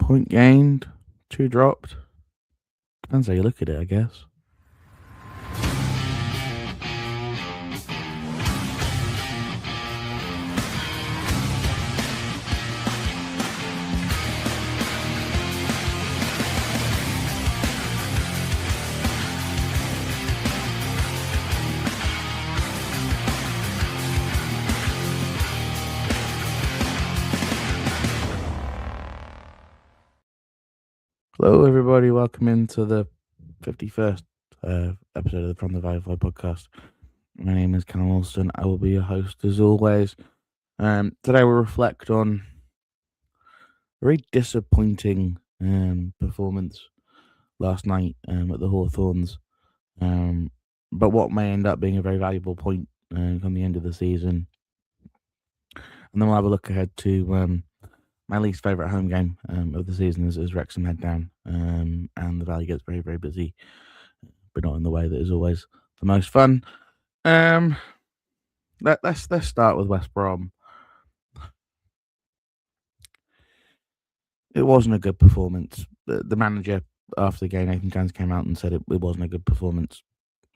Point gained, 2 dropped. Depends how you look at it, I guess. Hello, everybody. Welcome into the 51st episode of the From the Valley Fly podcast. My name is Callum. I will be your host as always. Today we'll reflect on a very disappointing performance last night at the Hawthorns. But what may end up being a very valuable point come the end of the season. And then we'll have a look ahead to my least favourite home game of the season as Wrexham head down, and the Valley gets very, very busy, but not in the way that is always the most fun. Let's start with West Brom. It wasn't a good performance. The manager after the game, Nathan Jones, came out and said it wasn't a good performance.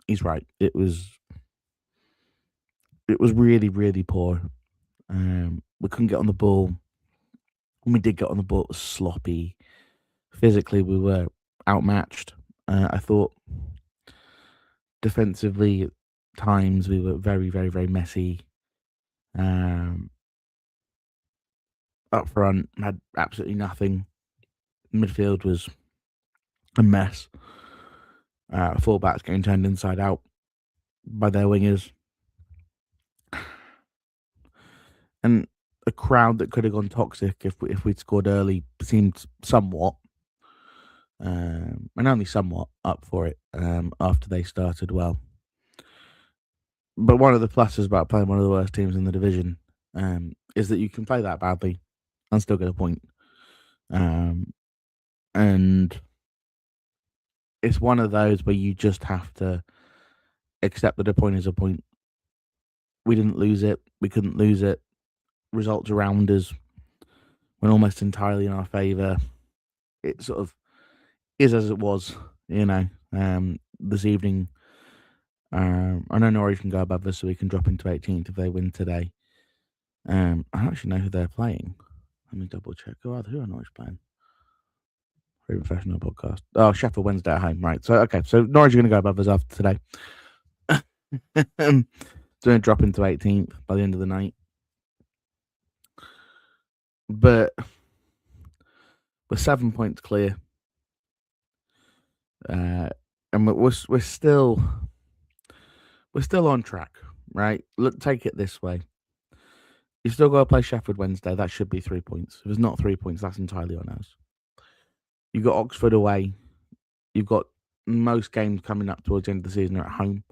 He's right. It was really, really poor. We couldn't get on the ball. When we did get on the ball, it was sloppy. Physically, we were outmatched. I thought defensively, at times, we were very, very, very messy. Up front, had absolutely nothing. Midfield was a mess. Fullbacks getting turned inside out by their wingers. And a crowd that could have gone toxic if we'd scored early seemed somewhat, and only somewhat, up for it after they started well. But one of the pluses about playing one of the worst teams in the division is that you can play that badly and still get a point. And it's one of those where you just have to accept that a point is a point. We didn't lose it. We couldn't lose it. Results around us went almost entirely in our favour. It sort of is as it was, this evening. I know Norwich can go above us, so we can drop into 18th if they win today. I don't actually know who they're playing. Let me double check. Who are Norwich playing? Very professional podcast. Oh, Sheffield Wednesday at home, right? So Norwich are going to go above us after today. So going to drop into 18th by the end of the night. But we're 7 points clear, and we're still on track, right? Look, take it this way: you still got to play Sheffield Wednesday. That should be 3 points. If it's not 3 points, that's entirely on us. You've got Oxford away. You've got most games coming up towards the end of the season are at home.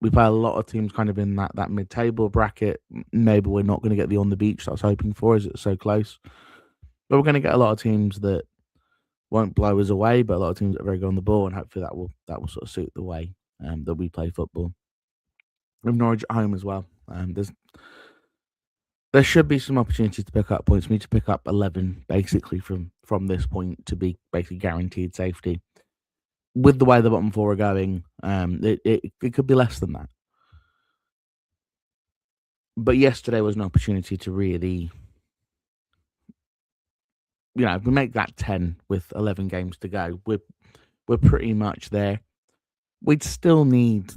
We play a lot of teams kind of in that mid-table bracket. Maybe we're not going to get the on the beach that I was hoping for, as it's so close. But we're going to get a lot of teams that won't blow us away, but a lot of teams that are very good on the ball, and hopefully that will sort of suit the way that we play football. We have Norwich at home as well. There should be some opportunities to pick up points. We need to pick up 11 basically from this point to be basically guaranteed safety. With the way the bottom four are going, it could be less than that. But yesterday was an opportunity to really, if we make that 10 with 11 games to go, we're pretty much there. We'd still need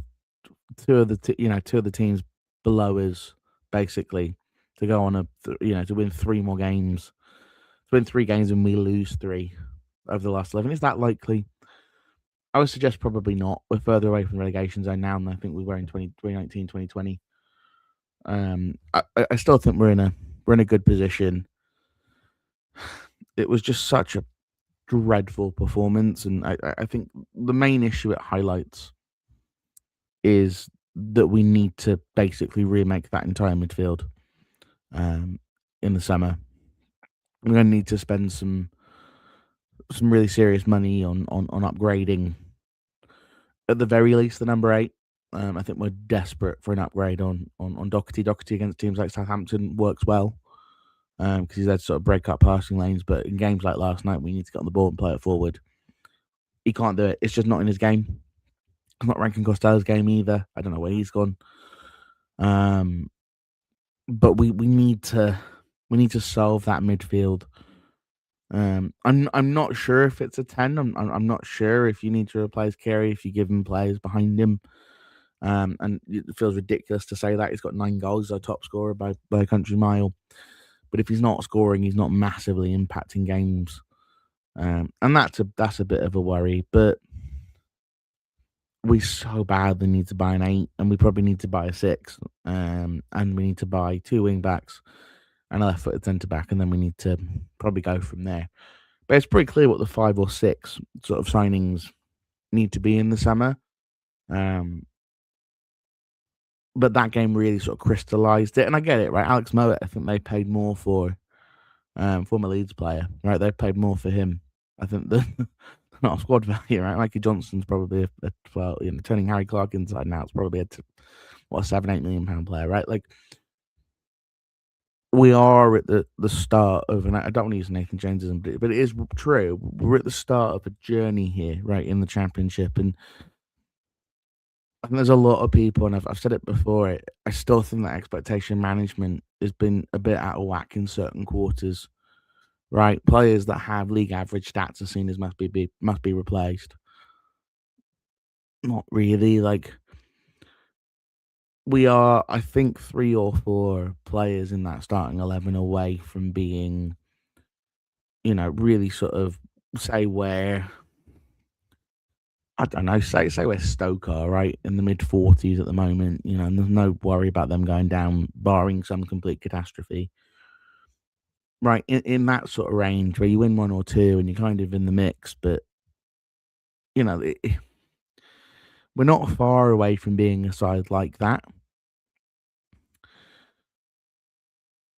two of the teams below us basically to go on to win 3 more games, to win 3 games and we lose 3 over the last 11. Is that likely? I would suggest probably not. We're further away from the relegation zone now than I think we were in 2019, 2020. I still think we're in a good position. It was just such a dreadful performance, and I think the main issue it highlights is that we need to basically remake that entire midfield in the summer. We're going to need to spend some really serious money on upgrading, at the very least, the number 8. I think we're desperate for an upgrade on Doherty. Doherty against teams like Southampton works well. because he's had to sort of break up passing lanes. But in games like last night, we need to get on the ball and play it forward. He can't do it. It's just not in his game. It's not Rankin Costello's game either. I don't know where he's gone. But we need to solve that midfield. I'm not sure if it's a 10. I'm not sure if you need to replace Carey if you give him players behind him. And it feels ridiculous to say that he's got 9 goals, he's our top scorer by a country mile. But if he's not scoring, he's not massively impacting games, and that's a bit of a worry. But we so badly need to buy an 8, and we probably need to buy a 6, and we need to buy 2 wing backs and a left-footed centre back, and then we need to probably go from there. But it's pretty clear what the 5 or 6 sort of signings need to be in the summer. But that game really sort of crystallised it, and I get it, right? Alex Mowat, I think they paid more for, former Leeds player, right? They paid more for him. I think not a squad value, right? Mikey Johnson's probably turning Harry Clark inside now. It's probably a £7-8 million player, right? Like, we are at the start of, and I don't want to use Nathan Jones, but it is true. We're at the start of a journey here, right, in the Championship, and I think there's a lot of people, and I've said it before. I still think that expectation management has been a bit out of whack in certain quarters, right? Players that have league average stats are seen as must be replaced. Not really. Like, we are, I think, 3 or 4 players in that starting 11 away from being, really sort of say where. I don't know, say where Stoke are, right, in the mid-40s at the moment, and there's no worry about them going down, barring some complete catastrophe. Right, in that sort of range where you win 1 or 2 and you're kind of in the mix, but, we're not far away from being a side like that.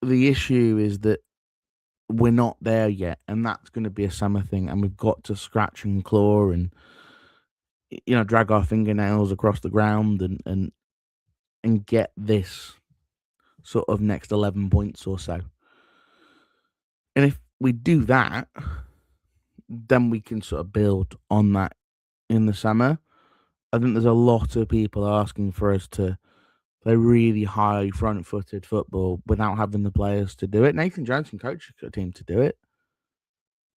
The issue is that we're not there yet, and that's gonna be a summer thing, and we've got to scratch and claw and, drag our fingernails across the ground and get this sort of next 11 points or so. And if we do that, then we can sort of build on that in the summer. I think there's a lot of people asking for us to play really high front-footed football without having the players to do it. Nathan Johnson coached a team to do it.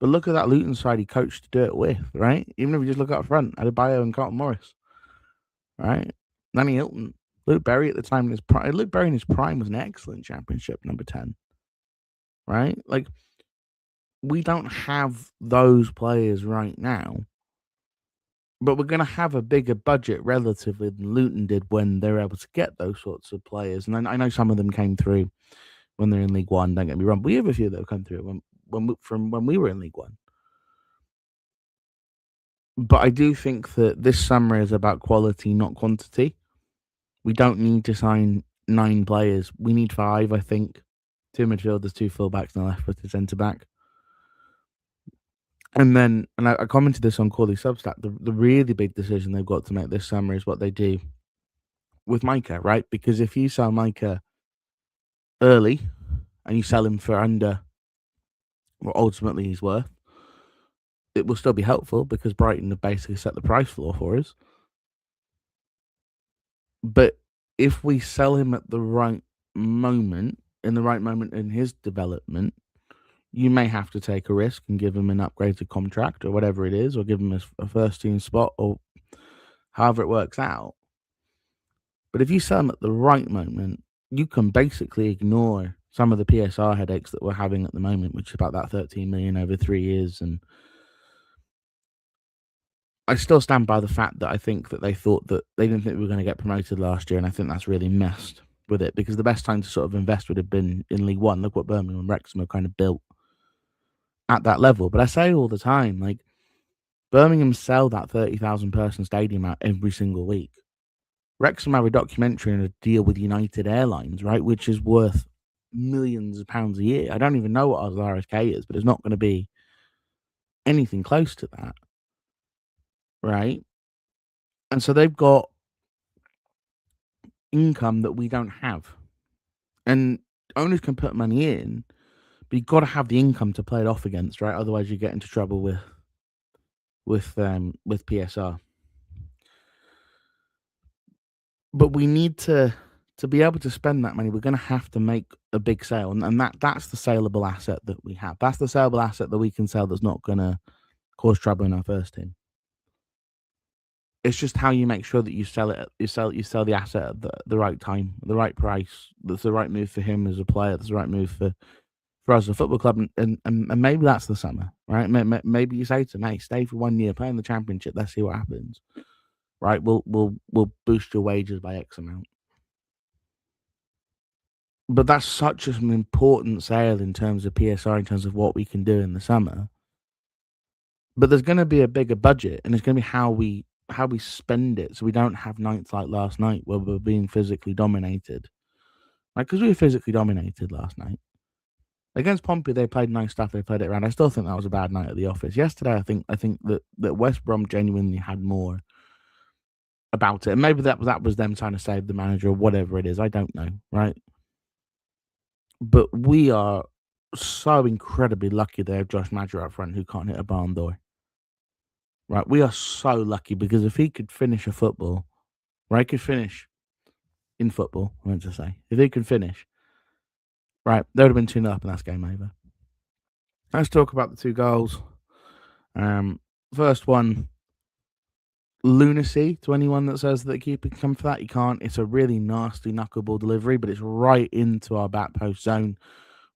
But look at that Luton side he coached to do it with, right? Even if you just look up front, Adebayo and Carlton Morris, right? Danny Hilton, Luke Berry at the time in his prime. Luke Berry in his prime was an excellent Championship number 10, right? Like, we don't have those players right now, but we're going to have a bigger budget relatively than Luton did when they were able to get those sorts of players. And I know some of them came through when they're in League One. Don't get me wrong. We have a few that have come through when we were in League One. But I do think that this summer is about quality, not quantity. We don't need to sign 9 players. We need 5, I think. 2 midfielders, 2 fullbacks, and a left-footed centre back. And then, and I commented this on Corley Substack, the really big decision they've got to make this summer is what they do with Micah, right? Because if you sell Micah early and you sell him for under what ultimately he's worth, it will still be helpful because Brighton have basically set the price floor for us. But if we sell him at the right moment, in his development, you may have to take a risk and give him an upgraded contract or whatever it is, or give him a first team spot or however it works out. But if you sell him at the right moment, you can basically ignore some of the PSR headaches that we're having at the moment, which is about that 13 million over 3 years. And I still stand by the fact that I think that they thought that they didn't think we were going to get promoted last year, and I think that's really messed with it because the best time to sort of invest would have been in League One. Look what Birmingham and Wrexham have kind of built at that level. But I say all the time, like, Birmingham sell that 30,000 person stadium out every single week. Wrexham have a documentary and a deal with United Airlines, right, which is worth millions of pounds a year. I don't even know what our RSK is, but it's not going to be anything close to that, right? And so they've got income that we don't have. And owners can put money in, But you've got to have the income to play it off against, right? Otherwise, you get into trouble with PSR. But we need to be able to spend that money. We're going to have to make a big sale, and that's the saleable asset that we have. That's the saleable asset that we can sell. That's not going to cause trouble in our first team. It's just how you make sure that you sell it. You sell the asset at the right time, the right price. That's the right move for him as a player. That's the right move for us as a football club, and maybe that's the summer, right? Maybe you say to him, "Hey, stay for 1 year, play in the championship. Let's see what happens." Right? We'll boost your wages by X amount. But that's such an important sale in terms of PSR, in terms of what we can do in the summer. But there's going to be a bigger budget, and it's going to be how we spend it, so we don't have nights like last night where we're being physically dominated. Like, because we were physically dominated last night against Pompey. They played nice stuff. They played it around. I still think that was a bad night at the office yesterday. I think that West Brom genuinely had more about it, and maybe that was them trying to save the manager or whatever it is. I don't know, right? But we are so incredibly lucky they have Josh Maja up front who can't hit a barn door. Right, we are so lucky because if he could finish a football, right, he could finish in football, I meant to say. If he could finish, right, there would have been 2-0 up and that's game over. Let's talk about the two goals. First one, lunacy to anyone that says that the keeper can come for that. He can't. It's a really nasty knuckleball delivery, but it's right into our back post zone.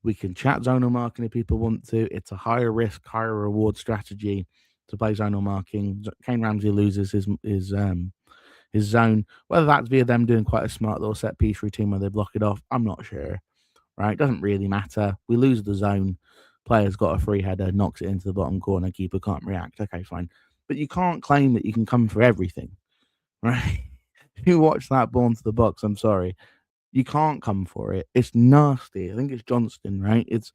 We can chat zonal marking if people want to. It's a higher risk, higher reward strategy to play zonal marking. Kane Ramsey loses his zone. Whether that's via them doing quite a smart little set piece routine where they block it off, I'm not sure. Right? It doesn't really matter. We lose the zone. Player's got a free header, knocks it into the bottom corner. Keeper can't react. Okay, fine. But you can't claim that you can come for everything, right? If you watch that ball into the box, I'm sorry. You can't come for it. It's nasty. I think it's Johnston, right? It's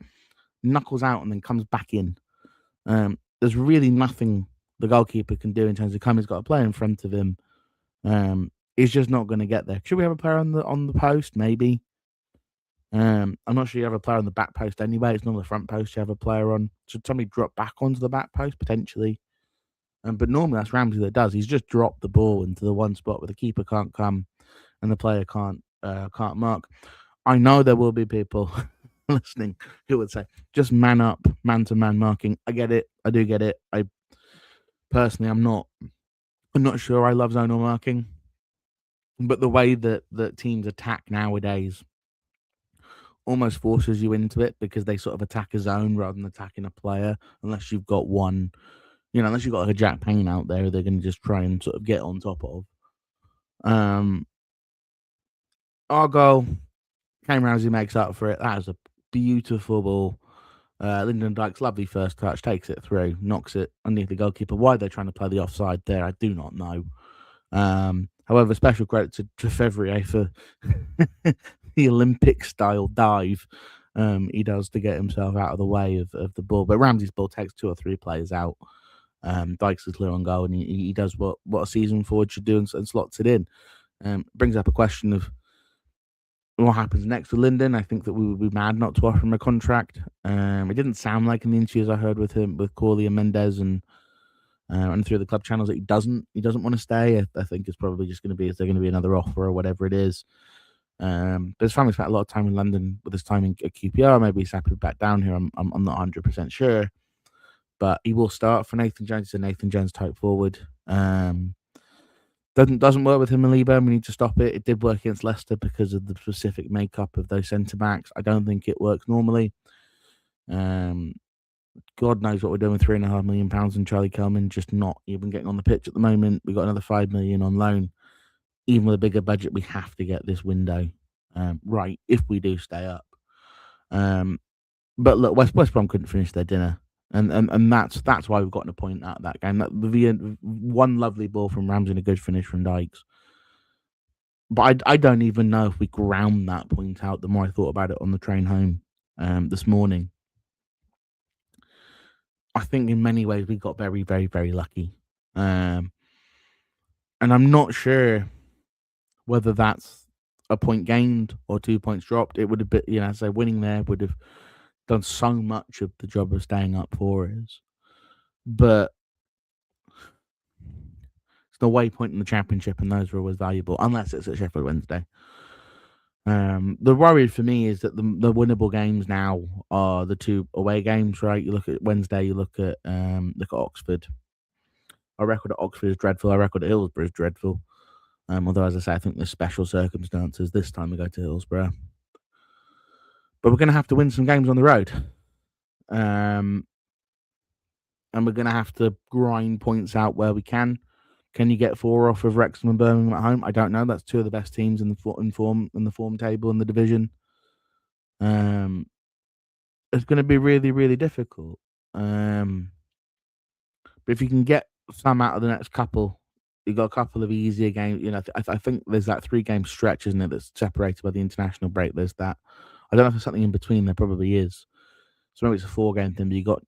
knuckles out and then comes back in. There's really nothing the goalkeeper can do in terms of come. He's got a player in front of him. He's just not going to get there. Should we have a player on the post? Maybe. I'm not sure you have a player on the back post anyway. It's not the front post you have a player on. Should somebody drop back onto the back post potentially? But normally that's Ramsey that does. He's just dropped the ball into the one spot where the keeper can't come and the player can't mark. I know there will be people listening who would say, just man up, man to man marking. I get it. I do get it. I personally, I'm not sure I love zonal marking, but the way that teams attack nowadays almost forces you into it because they sort of attack a zone rather than attacking a player, unless you've got one, unless you've got like a Jack Payne out there, they're going to just try and sort of get on top of. Our goal, Kane Ramsey makes up for it. That is a beautiful ball. Lyndon Dykes, lovely first touch, takes it through, knocks it underneath the goalkeeper. Why they're trying to play the offside there, I do not know. However, special credit to Fevrier for the Olympic style dive he does to get himself out of the way of the ball. But Ramsey's ball takes 2 or 3 players out. Dykes is clear on goal, and he does what a season forward should do and slots it in. Brings up a question of what happens next with Lyndon. I think that we would be mad not to offer him a contract. It didn't sound like in the interviews I heard with him, with Corley and Mendes and through the club channels, that he doesn't want to stay. I think it's probably just going to be, is there going to be another offer or whatever it is. But his family's spent a lot of time in London with his time at QPR. Maybe he's happy back down here. I'm not 100% sure, but he will start for Nathan Jones. He's a Nathan Jones type forward. Doesn't work with him and Liebe. We need to stop it. It did work against Leicester because of the specific makeup of those centre backs. I don't think it works normally. God knows what we're doing with £3.5 million and Charlie Callum just not even getting on the pitch at the moment. We've got another $5 million on loan. Even with a bigger budget, we have to get this window right if we do stay up. But look, West Brom couldn't finish their dinner. And that's why we've gotten a point out of that game. That one lovely ball from Ramsey and a good finish from Dykes. But I don't even know if we ground that point out the more I thought about it on the train home this morning. I think in many ways we got very, very, very lucky. And I'm not sure whether that's a point gained or 2 points dropped. It would have been, winning there would have done so much of the job of staying up for us. But there's no way point in the Championship, and those are always valuable, unless it's at Sheffield Wednesday. The worry for me is that the winnable games now are the 2 away games, right? You look at Wednesday, you look at Oxford. Our record at Oxford is dreadful. Our record at Hillsborough is dreadful. Although, as I say, I think there's special circumstances this time we go to Hillsborough. But we're going to have to win some games on the road. And we're going to have to grind points out where we can. Can you get 4 off of Wrexham and Birmingham at home? I don't know. That's 2 of the best teams in the form table in the division. It's going to be really, really difficult. But if you can get some out of the next couple, you've got a couple of easier games. You know, I think there's that 3-game stretch, isn't it, that's separated by the international break. There's that. I don't know if there's something in between. There probably is. So maybe it's a 4-game thing, but you got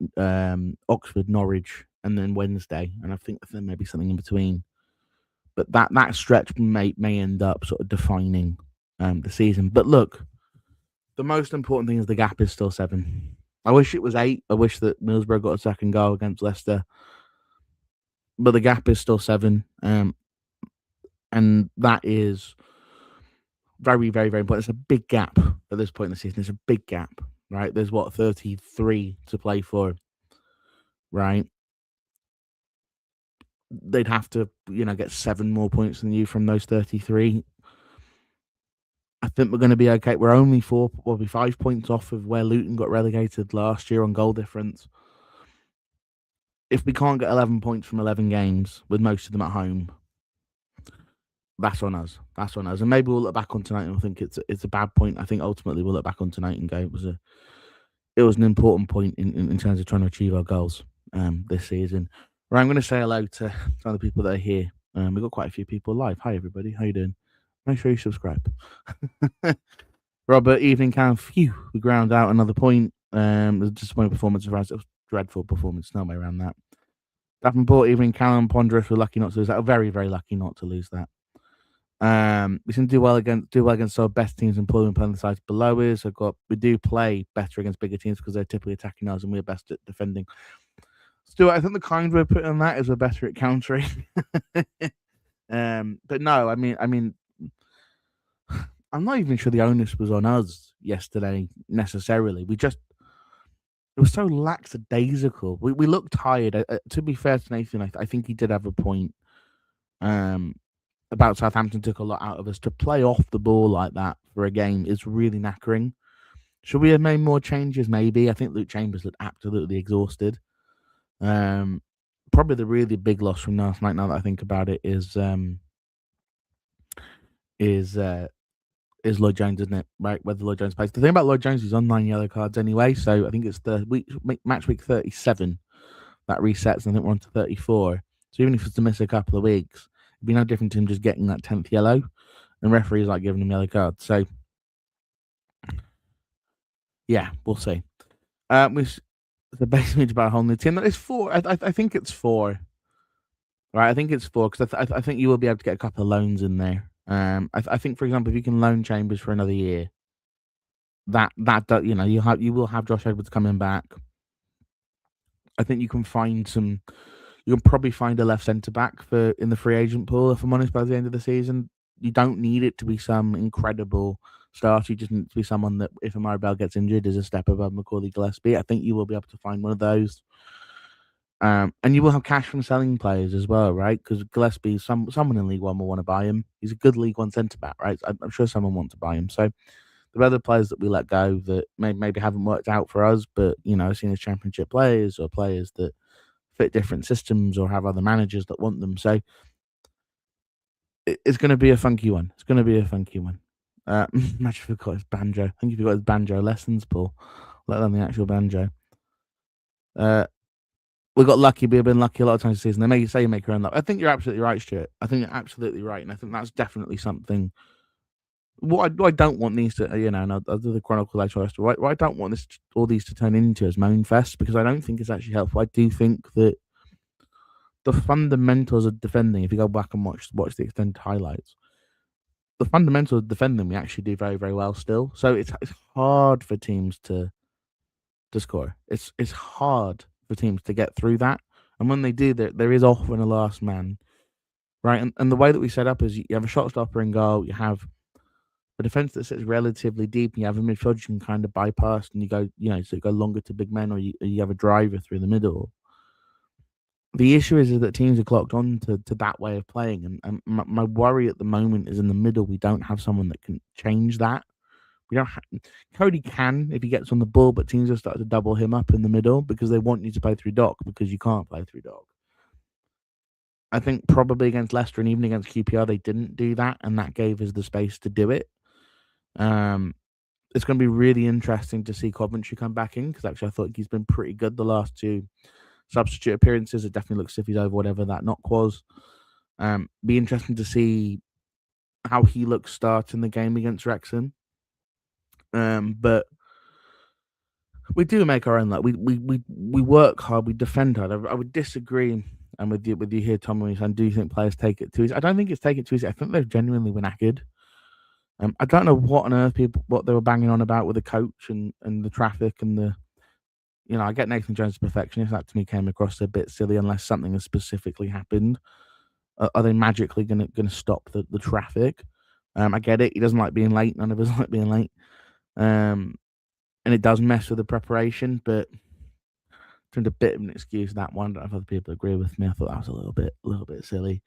Oxford, Norwich, and then Wednesday, and I think there may be something in between. But that stretch may end up sort of defining the season. But look, the most important thing is the gap is still 7. I wish it was 8. I wish that Middlesbrough got a second goal against Leicester. But the gap is still 7. And that is very, very, very important. It's a big gap at this point in the season. It's a big gap, right? There's 33 to play for, right? They'd have to, get 7 more points than you from those 33. I think we're going to be okay. We're only 5 points off of where Luton got relegated last year on goal difference. If we can't get 11 points from 11 games, with most of them at home, that's on us. That's on us. And maybe we'll look back on tonight and think it's a bad point. I think ultimately we'll look back on tonight and go, it was an important point in terms of trying to achieve our goals this season. Right, I'm going to say hello to some of the people that are here. We've got quite a few people live. Hi, everybody. How you doing? Make sure you subscribe. Robert, evening, Callum. Phew, we ground out another point. It was a disappointing performance for us. It was a dreadful performance. No way around that. Davenport, evening, Callum. Ponderous, we're lucky not to lose that. Very, very lucky not to lose that. We seem to do well against our best teams and pulling the sides below us. We do play better against bigger teams because they're typically attacking us and we're best at defending. Stuart, I think the kind way of putting on that is we're better at countering. But no, I mean, I'm not even sure the onus was on us yesterday necessarily. It was so lackadaisical. We looked tired. To be fair to Nathan, I think he did have a point. About Southampton took a lot out of us. To play off the ball like that for a game is really knackering. Should we have made more changes? Maybe. I think Luke Chambers looked absolutely exhausted. Probably the really big loss from last night, now that I think about it, is Lloyd Jones, isn't it? Right, whether Lloyd Jones plays. The thing about Lloyd Jones, he's on 9 yellow cards anyway, so I think it's match week 37 that resets, and I think we're on to 34. So even if it's to miss a couple of weeks, it'd be no different to him just getting that 10th yellow, and referees like giving him yellow cards. So yeah, we'll see. The base image about a whole new team. That is 4. I think it's 4. Right, I think it's 4 because I think you will be able to get a couple of loans in there. I think, for example, if you can loan Chambers for another year, that you will have Josh Edwards coming back. I think you can probably find a left centre back in the free agent pool. If I'm honest, by the end of the season, you don't need it to be some incredible start. You just need to be someone that, if Amari Bell gets injured, is a step above Macaulay Gillespie. I think you will be able to find one of those. And you will have cash from selling players as well, right? Because Gillespie, someone in League One will want to buy him. He's a good League One centre back, right? I'm sure someone wants to buy him. So there are other players that we let go that maybe haven't worked out for us, but seen as Championship players or players that fit different systems or have other managers that want them. So it's going to be a funky one. It's going to be a funky one. Imagine if we got his banjo. I think if you got his banjo lessons, Paul, let alone the actual banjo. We got lucky. We've been lucky a lot of times this season. They may say you make your own luck. I think you're absolutely right, Stuart. I think you're absolutely right, and I think that's definitely something. What I don't want these to, and I'll do the chronicle later. What I don't want all these to turn into is moan fest, because I don't think it's actually helpful. I do think that the fundamentals of defending, if you go back and watch the extended highlights, the fundamentals of defending we actually do very, very well still. So it's hard for teams to to score. It's hard for teams to get through that, and when they do, there is often a last man, right? And the way that we set up is you have a shot stopper in goal, you have a defense that sits relatively deep, and you have a midfield you can kind of bypass, and you go, so you go longer to big men, or you have a driver through the middle. The issue is that teams are clocked on to that way of playing, and my worry at the moment is in the middle. We don't have someone that can change that. We don't. Cody can if he gets on the ball, but teams have started to double him up in the middle because they want you to play through Doc because you can't play through Doc. I think probably against Leicester and even against QPR they didn't do that, and that gave us the space to do it. It's going to be really interesting to see Coventry come back in because actually I thought he's been pretty good the last two substitute appearances. It definitely looks as if he's over whatever that knock was. Be interesting to see how he looks starting the game against Wrexham. But we do make our own luck. We work hard. We defend hard. I would disagree. And with you here, Tom, when you do you think players take it too easy? I don't think it's take it too easy. I think they've genuinely been knackered. I don't know what on earth what they were banging on about with the coach and the traffic and the. I get Nathan Jones' perfectionist. That to me came across a bit silly unless something has specifically happened. Are they magically going to stop the traffic? I get it. He doesn't like being late. None of us like being late. And it does mess with the preparation, but turned a bit of an excuse that one. I don't know if other people agree with me. I thought that was a little bit silly.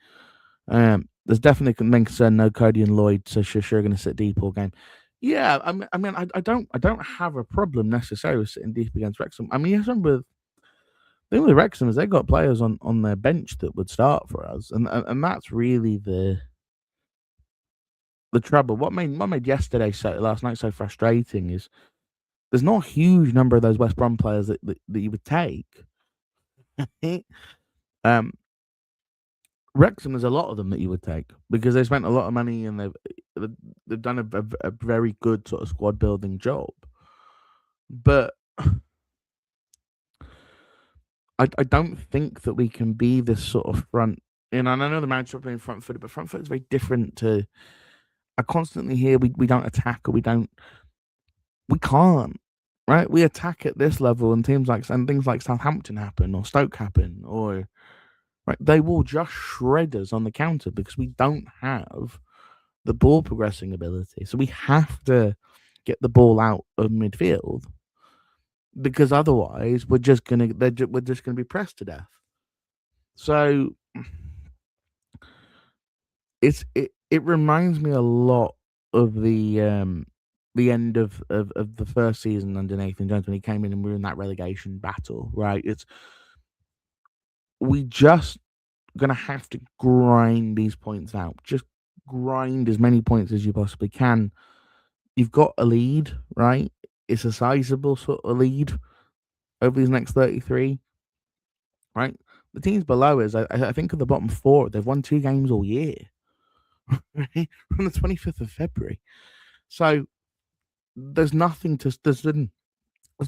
There's definitely main concern. No Cody and Lloyd, so sure going to sit deep all game. Yeah, I don't have a problem necessarily with sitting deep against Wrexham. I mean, the thing with Wrexham is they got players on their bench that would start for us, and that's really the trouble. What made last night so frustrating is there's not a huge number of those West Brom players that you would take. Wrexham, there's a lot of them that you would take because they spent a lot of money and they've done a very good sort of squad building job. But I don't think that we can be this sort of front. And I know the manager are playing front footed, but front foot is very different to. I constantly hear we don't attack or we can't, right? We attack at this level and things like Southampton happen or Stoke happen or. Right, they will just shred us on the counter because we don't have the ball progressing ability. So we have to get the ball out of midfield because otherwise we're just gonna be pressed to death. So it reminds me a lot of the end of the first season under Nathan Jones when he came in and we were in that relegation battle. Right, we just gonna have to grind these points out. Just grind as many points as you possibly can. You've got a lead, right? It's a sizable sort of lead over these next 33, right? The teams below us, I think of the bottom four, they've won 2 games all year, right? From the 25th of February. So there's nothing there's been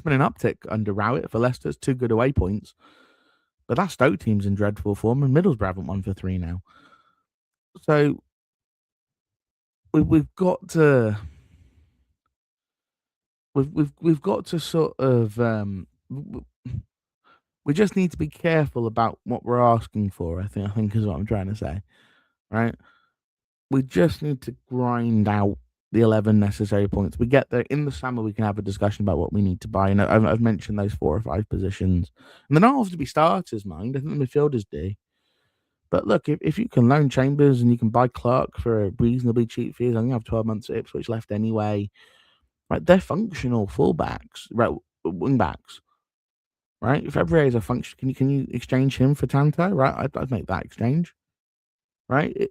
an uptick under Rowett for Leicester's 2 good away points. But that Stoke team's in dreadful form, and Middlesbrough haven't won for 3 now. So we've got to sort of we just need to be careful about what we're asking for. I think is what I'm trying to say, right? We just need to grind out the 11 necessary points. We get there in the summer. We can have a discussion about what we need to buy. And I've mentioned those 4 or 5 positions, and they don't have to be starters, mind. I think the midfielders do. But look, if you can loan Chambers and you can buy Clark for a reasonably cheap fee, I think I have 12 months at Ipswich left anyway. Right, they're functional fullbacks, right, wing backs. Right, if February is a function, can you exchange him for Tanto? Right, I'd make that exchange. Right,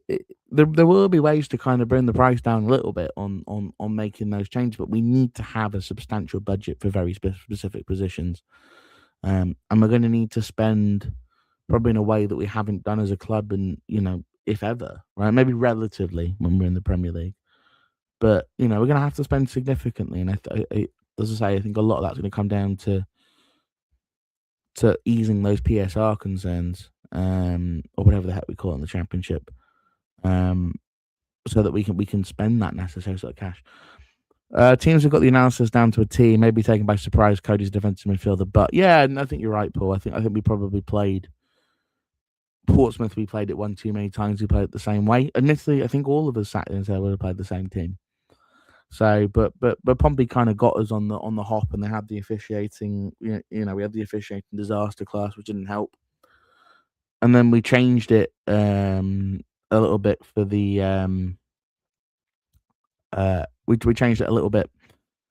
there will be ways to kind of bring the price down a little bit on making those changes, but we need to have a substantial budget for very specific positions, and we're going to need to spend probably in a way that we haven't done as a club, and if ever, right, maybe relatively when we're in the Premier League, but we're going to have to spend significantly, and as I say, I think a lot of that's going to come down to easing those PSR concerns, or whatever the heck we call it in the Championship, so that we can spend that necessary sort of cash. Teams have got the analysis down to a T, maybe taken by surprise. Cody's defensive midfielder, but yeah, I think you're right, Paul. I think we probably played Portsmouth. We played it one too many times. We played it the same way. Admittedly, I think all of us sat there and said we would have played the same team. So, but Pompey kind of got us on the hop, and they had the officiating. We had the officiating disaster class, which didn't help. And then we changed it a little bit for the we changed it a little bit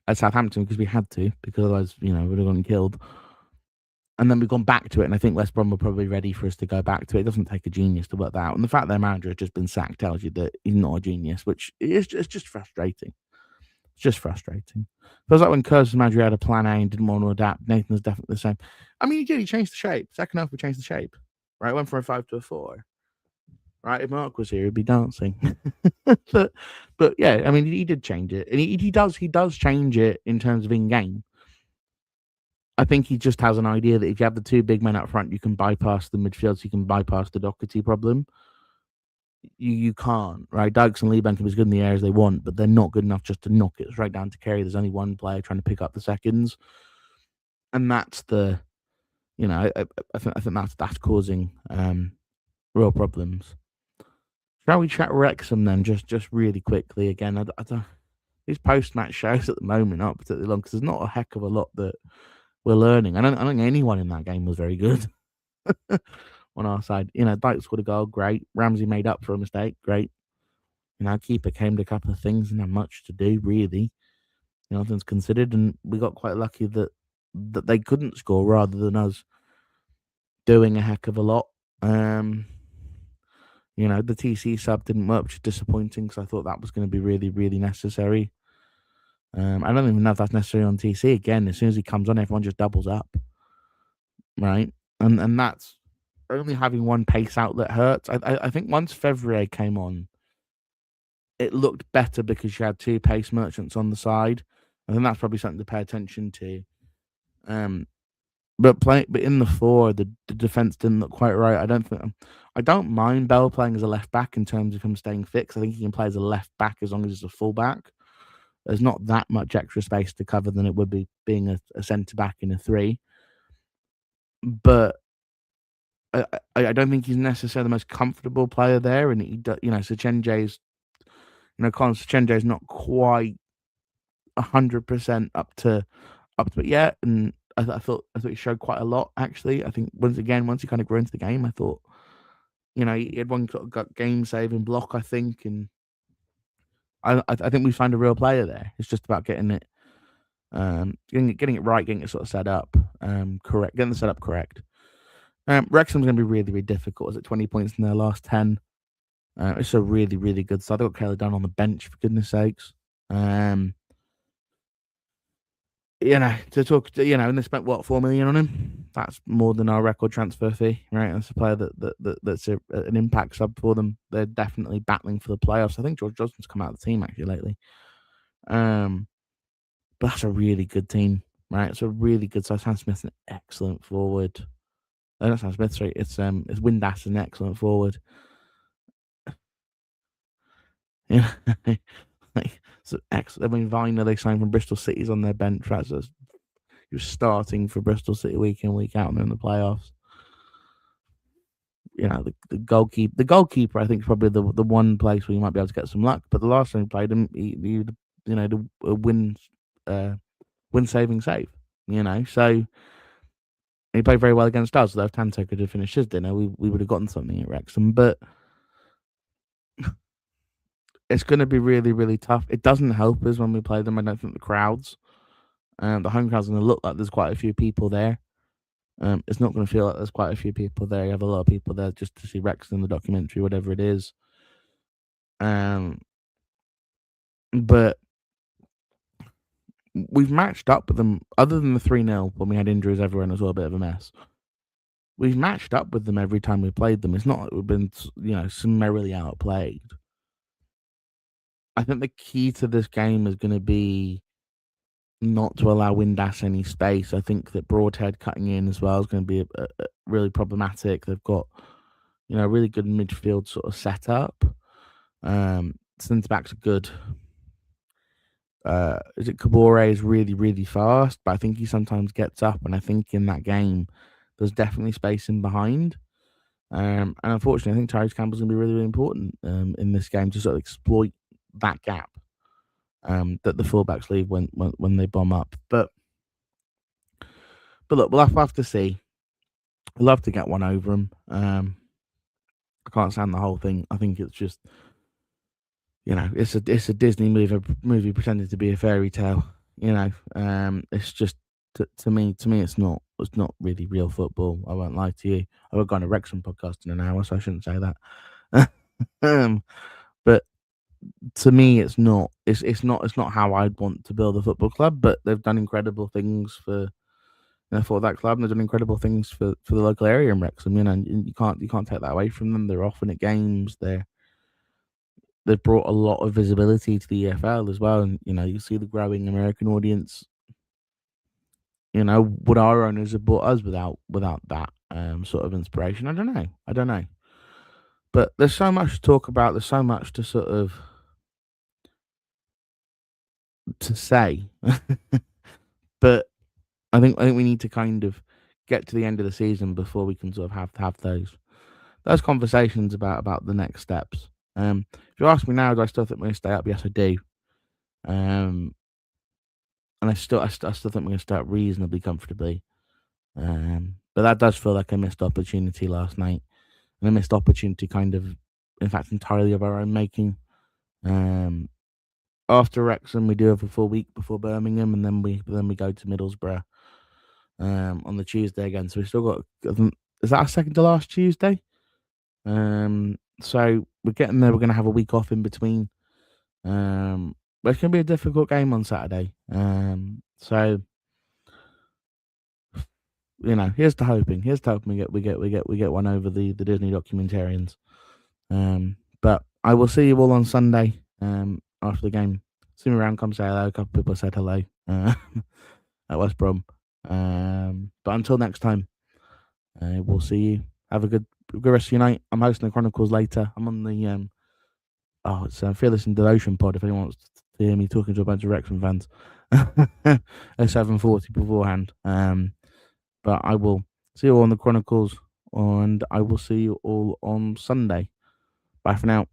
at Southampton because we had to, because otherwise, we'd have gotten killed. And then we've gone back to it, and I think West Brom were probably ready for us to go back to it. It doesn't take a genius to work that out. And the fact their manager has just been sacked tells you that he's not a genius, which is just frustrating. It's just frustrating. Feels like when Kurtz's manager had a plan A and didn't want to adapt, Nathan's definitely the same. I mean, he did. He changed the shape. Second half, we changed the shape. Right? Went from a 5 to a 4. Right? If Mark was here, he'd be dancing. but yeah, I mean, he did change it. And he does change it in terms of in-game. I think he just has an idea that if you have the two big men up front, you can bypass the midfield, so you can bypass the Doherty problem. You can't, right? Dykes and Liban can be as good in the air as they want, but they're not good enough just to knock it straight down to Kerry. There's only one player trying to pick up the seconds, and that's the, I think that's causing real problems. Shall we chat Wrexham then, just really quickly again? I don't, these post-match shows at the moment aren't particularly long because there's not a heck of a lot that we're learning. I don't think anyone in that game was very good on our side. Dykes scored a goal, great. Ramsey made up for a mistake, great. Keeper came to a couple of things, didn't have much to do, really. Things considered, and we got quite lucky that they couldn't score rather than us doing a heck of a lot. The TC sub didn't work, which is disappointing because I thought that was going to be really, really necessary. I don't even know if that's necessary on TC. Again, as soon as he comes on, everyone just doubles up, right? And that's only having one pace outlet hurts. I think once Fevrier came on, it looked better because you had two pace merchants on the side. I think that's probably something to pay attention to. But in the 4, the defense didn't look quite right. I don't mind Bell playing as a left back in terms of him staying fixed. I think he can play as a left back as long as he's a full back. There's not that much extra space to cover than it would be being a centre back in a 3. But I don't think he's necessarily the most comfortable player there, and Sechenge's, Colin Sechenge's not quite 100% up to it yet, and I thought he showed quite a lot actually. I think once he kind of grew into the game, I thought, he had one got game saving block, I think, and I think we found a real player there. It's just about getting it, getting it right, getting it sort of set up, correct, getting the setup correct. Wrexham's going to be really, really difficult. Is it 20 points in their last 10? It's a really, really good side. They've got Caleb down on the bench, for goodness sakes. To talk, and they spent what, 4 million on him. That's more than our record transfer fee, right? That's a player that's an impact sub for them. They're definitely battling for the playoffs. I think George Johnson's come out of the team actually lately. But that's a really good team, right? It's a really good side. Sam Smith's an excellent forward. Not Sam Smith, sorry. It's Windass, an excellent forward. Yeah. So excellent. I mean, Viner, they signed from Bristol City's on their bench. Right? So you're starting for Bristol City week in, week out, and they're in the playoffs. The goalkeeper, I think, is probably the one place where you might be able to get some luck. But the last time we played him, he the win saving save. So he played very well against us. Though if Tanto could have finished his dinner, we would have gotten something at Wrexham. But it's going to be really, really tough. It doesn't help us when we play them. I don't think the crowds, the home crowd's going to look like there's quite a few people there. It's not going to feel like there's quite a few people there. You have a lot of people there just to see Rex in the documentary, whatever it is. But we've matched up with them, other than the 3-0 when we had injuries everywhere and it was all a bit of a mess. We've matched up with them every time we played them. It's not like we've been, summarily outplayed. I think the key to this game is going to be not to allow Windass any space. I think that Broadhead cutting in as well is going to be a really problematic. They've got, a really good midfield sort of setup. Centre backs are good. is it Kabore is really, really fast, but I think he sometimes gets up, and I think in that game there's definitely space in behind. And unfortunately, I think Tyrese Campbell's going to be really, really important in this game to sort of exploit that gap that the fullbacks leave when they bomb up. But look, we'll have to see. I'd love to get one over them. I can't stand the whole thing. I think it's just, it's a Disney movie pretending to be a fairy tale. It's just to me it's not really real football. I won't lie to you. I've gone a Wrexham podcast in an hour, so I shouldn't say that. But to me, it's not. It's not how I'd want to build a football club. But they've done incredible things for that club, and they've done incredible things for the local area in Wrexham. And you can't take that away from them. They're often at games. They've brought a lot of visibility to the EFL as well, and you see the growing American audience. Would our owners have bought us without that sort of inspiration? I don't know. But there's so much to talk about. There's so much to sort of to say. But I think we need to kind of get to the end of the season before we can sort of have those conversations about the next steps. If you ask me now, do I still think we're going to stay up? Yes, I do. And I still think we're going to stay up reasonably comfortably. But that does feel like a missed opportunity last night, and a missed opportunity kind of, in fact, entirely of our own making. After Wrexham, we do have a full week before Birmingham, and then we go to Middlesbrough on the Tuesday again. So we still got, is that our second to last Tuesday? So we're getting there. We're going to have a week off in between. But it's going to be a difficult game on Saturday. So here's to hoping. we get one over the Disney documentarians. But I will see you all on Sunday. After the game, see me around. Come say hello. A couple of people said hello at West Brom. But until next time, we'll see you. Have a good rest of your night. I'm hosting the Chronicles later. I'm on the it's Fearless and Devotion pod. If anyone wants to hear me talking to a bunch of Wrexham fans at 7:40 beforehand. But I will see you all on the Chronicles, and I will see you all on Sunday. Bye for now.